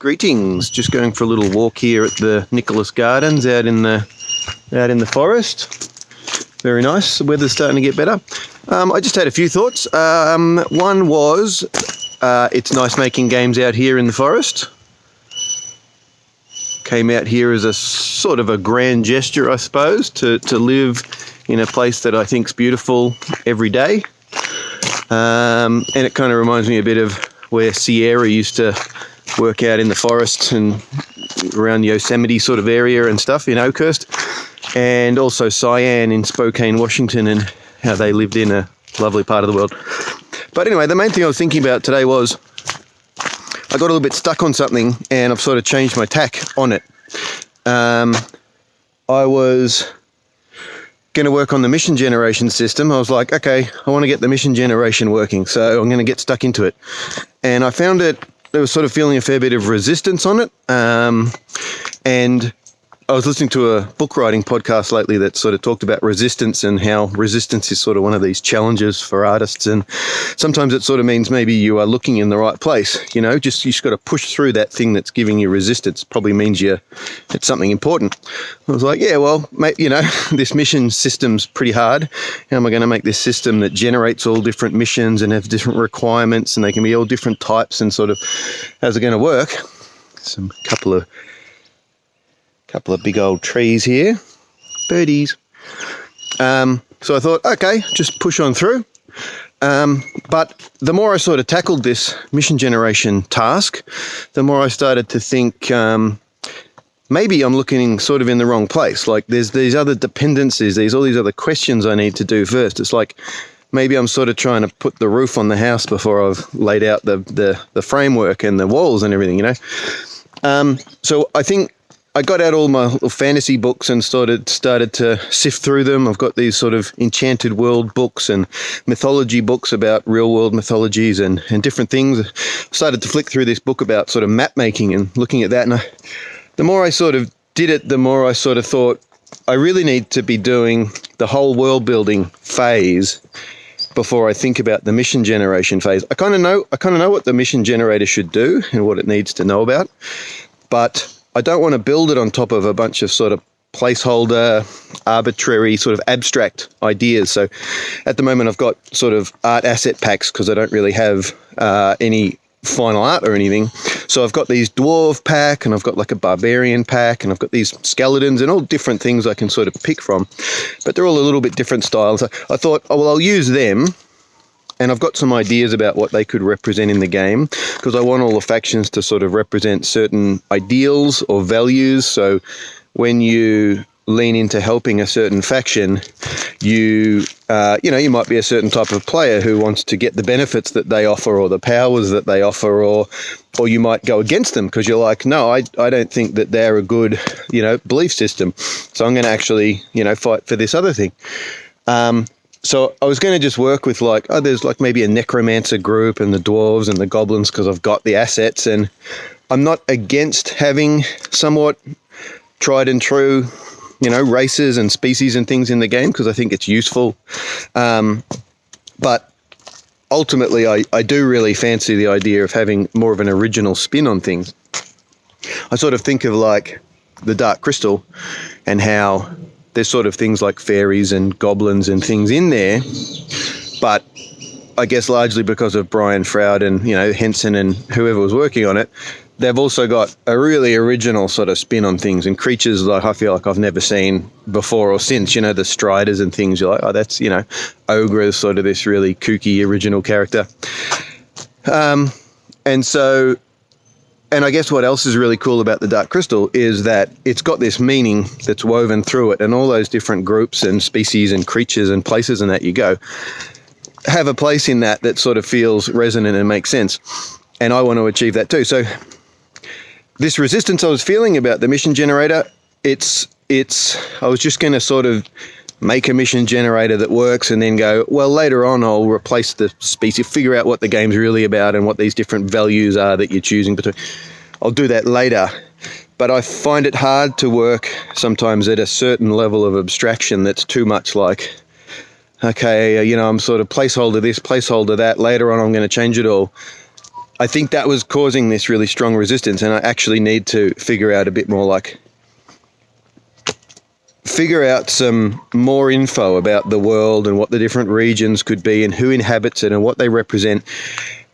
Greetings. Just going for a little walk here at the Nicholas Gardens out in the forest. Very nice. The weather's starting to get better. I just had a few thoughts. One was it's nice making games out here in the forest. Came out here as a sort of a grand gesture, I suppose, to live in a place that I think's beautiful every day. And it kind of reminds me a bit of where Sierra used to work out in the forest and around Yosemite sort of area and stuff in Oakhurst, and also Cyan in Spokane, Washington, and how they lived in a lovely part of the world. But anyway, the main thing I was thinking about today was I got a little bit stuck on something and I've sort of changed my tack on it. I was going to work on the mission generation system. I was like, okay, I want to get the mission generation working, so I'm going to get stuck into it. And I found there was sort of feeling a fair bit of resistance on it. And I was listening to a book writing podcast lately that sort of talked about resistance and how resistance is sort of one of these challenges for artists. And sometimes it sort of means maybe you are looking in the right place, you just got to push through that thing that's giving you resistance. Probably means it's something important. I was like, yeah, well, mate, this mission system's pretty hard. How am I going to make this system that generates all different missions and have different requirements and they can be all different types and sort of how's it going to work? Couple of big old trees here, birdies. So I thought, okay, just push on through. But the more I sort of tackled this mission generation task, the more I started to think maybe I'm looking sort of in the wrong place. Like there's these other dependencies, there's all these other questions I need to do first. It's like maybe I'm sort of trying to put the roof on the house before I've laid out the framework and the walls and everything, So I think I got out all my little fantasy books and started to sift through them. I've got these sort of enchanted world books and mythology books about real world mythologies and different things. I started to flick through this book about sort of map making and looking at that. And the more I sort of did it, the more I sort of thought I really need to be doing the whole world building phase before I think about the mission generation phase. I kind of know what the mission generator should do and what it needs to know about, but I don't want to build it on top of a bunch of sort of placeholder, arbitrary, sort of abstract ideas. So at the moment I've got sort of art asset packs because I don't really have any final art or anything. So I've got these dwarf pack and I've got like a barbarian pack and I've got these skeletons and all different things I can sort of pick from, but they're all a little bit different styles. So I thought, oh, well, I'll use them. And I've got some ideas about what they could represent in the game because I want all the factions to sort of represent certain ideals or values. So when you lean into helping a certain faction, you might be a certain type of player who wants to get the benefits that they offer or the powers that they offer, or you might go against them because you're like, no, I don't think that they're a good, belief system. So I'm going to actually, fight for this other thing. So I was going to just work with there's like maybe a necromancer group and the dwarves and the goblins because I've got the assets, and I'm not against having somewhat tried and true, races and species and things in the game because I think it's useful. But ultimately I do really fancy the idea of having more of an original spin on things. I sort of think of like the Dark Crystal and how there's sort of things like fairies and goblins and things in there, but I guess largely because of Brian Froud and, Henson and whoever was working on it, they've also got a really original sort of spin on things and creatures like I feel like I've never striders before or since, the Striders and things. You're like, oh, that's, Ogre is sort of this really kooky original character. And I guess what else is really cool about the Dark Crystal is that it's got this meaning that's woven through it, and all those different groups and species and creatures and places and that you go have a place in that sort of feels resonant and makes sense. And I want to achieve that too. So this resistance I was feeling about the mission generator, I was just going to sort of make a mission generator that works and then go, well, later on I'll replace the species, figure out what the game's really about and what these different values are that you're choosing between. I'll do that later. But I find it hard to work sometimes at a certain level of abstraction that's too much like, okay, I'm sort of placeholder this, placeholder that, later on I'm going to change it all. I think that was causing this really strong resistance, and I actually need to figure out a bit more, like, figure out some more info about the world and what the different regions could be and who inhabits it and what they represent.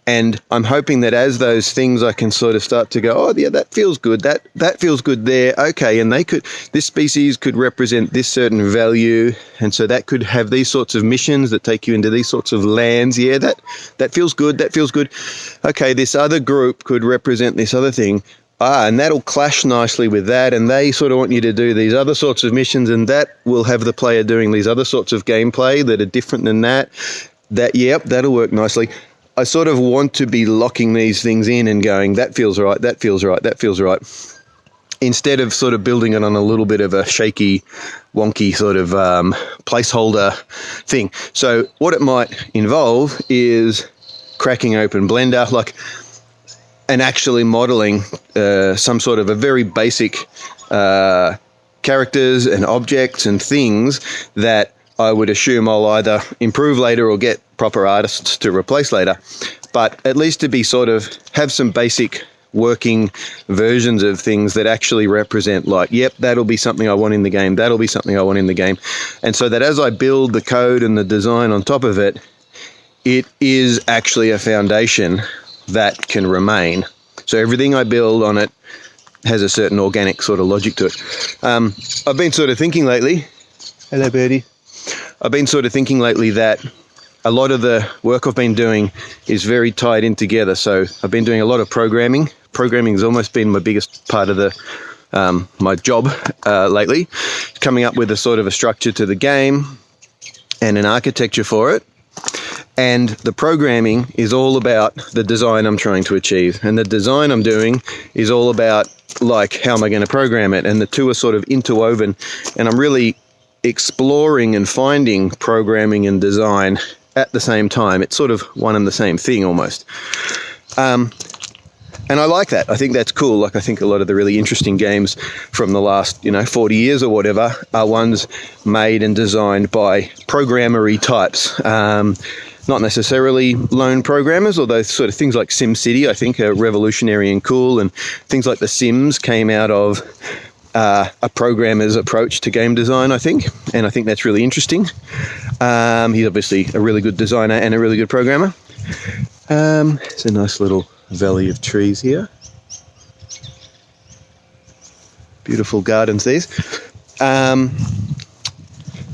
And I'm hoping that as those things, I can sort of start to go, oh yeah, that feels good. That feels good there. Okay, and this species could represent this certain value, and so that could have these sorts of missions that take you into these sorts of lands. Yeah, that feels good. That feels good. Okay, this other group could represent this other thing. And that'll clash nicely with that, and they sort of want you to do these other sorts of missions, and that will have the player doing these other sorts of gameplay that are different than that. Yep, that'll work nicely. I sort of want to be locking these things in and going, that feels right, that feels right, that feels right, instead of sort of building it on a little bit of a shaky, wonky sort of placeholder thing. So what it might involve is cracking open Blender, and actually modeling some sort of a very basic characters and objects and things that I would assume I'll either improve later or get proper artists to replace later. But at least to be sort of have some basic working versions of things that actually represent, like, yep, that'll be something I want in the game, that'll be something I want in the game. And so that as I build the code and the design on top of it, it is actually a foundation that can remain. So everything I build on it has a certain organic sort of logic to it. I've been sort of thinking lately, hello birdie, I've been sort of thinking lately that a lot of the work I've been doing is very tied in together. So I've been doing a lot of programming. Programming has almost been my biggest part of my job lately, coming up with a sort of a structure to the game and an architecture for it. And the programming is all about the design I'm trying to achieve. And the design I'm doing is all about, like, how am I going to program it? And the two are sort of interwoven. And I'm really exploring and finding programming and design at the same time. It's sort of one and the same thing almost. And I like that. I think that's cool. Like, I think a lot of the really interesting games from the last, 40 years or whatever are ones made and designed by programmery types. Not necessarily lone programmers, although sort of things like SimCity, I think, are revolutionary and cool. And things like The Sims came out of a programmer's approach to game design, I think. And I think that's really interesting. He's obviously a really good designer and a really good programmer. It's a nice little valley of trees here. Beautiful gardens, these.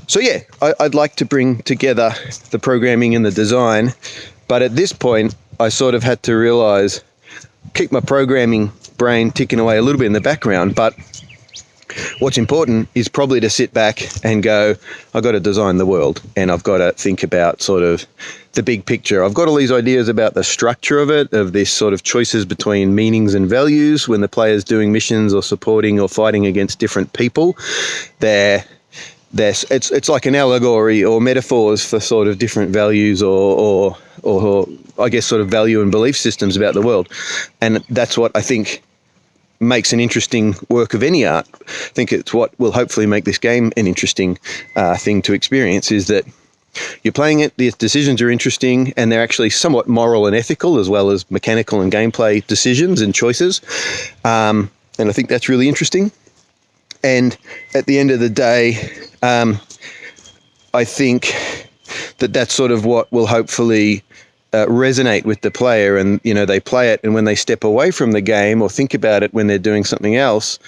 So yeah, I'd like to bring together the programming and the design, but at this point, I sort of had to realize, keep my programming brain ticking away a little bit in the background, but what's important is probably to sit back and go, I've got to design the world, and I've got to think about sort of the big picture. I've got all these ideas about the structure of it, of this sort of choices between meanings and values when the player's doing missions or supporting or fighting against different people. It's like an allegory or metaphors for sort of different values or I guess sort of value and belief systems about the world. And that's what I think makes an interesting work of any art. I think it's what will hopefully make this game an interesting thing to experience, is that you're playing it, the decisions are interesting, and they're actually somewhat moral and ethical as well as mechanical and gameplay decisions and choices. And I think that's really interesting. And at the end of the day, I think that that's sort of what will hopefully resonate with the player, and they play it, and when they step away from the game or think about it when they're doing something else,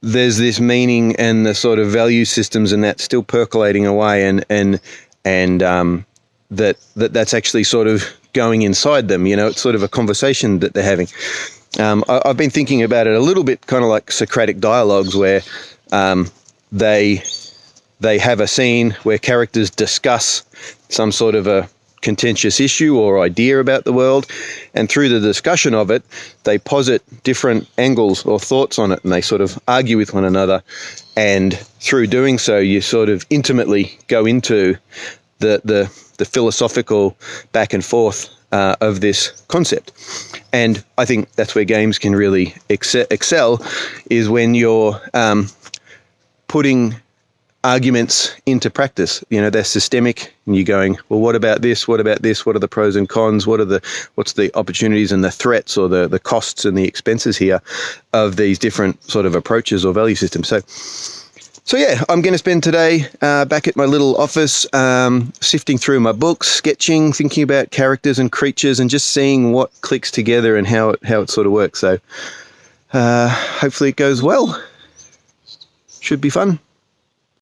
there's this meaning and the sort of value systems and that still percolating away, and that's actually sort of going inside them. It's sort of a conversation that they're having. I've been thinking about it a little bit, kind of like Socratic dialogues, where they have a scene where characters discuss some sort of a contentious issue or idea about the world, and through the discussion of it, they posit different angles or thoughts on it, and they sort of argue with one another. And through doing so, you sort of intimately go into the philosophical back and forth of this concept. And I think that's where games can really excel, is when you're putting arguments into practice. You know, they're systemic, and you're going, well, what about this? What about this? What are the pros and cons? What's the opportunities and the threats, or the costs and the expenses here of these different sort of approaches or value systems? So yeah, I'm going to spend today back at my little office, sifting through my books, sketching, thinking about characters and creatures, and just seeing what clicks together and how it sort of works. So hopefully it goes well. Should be fun.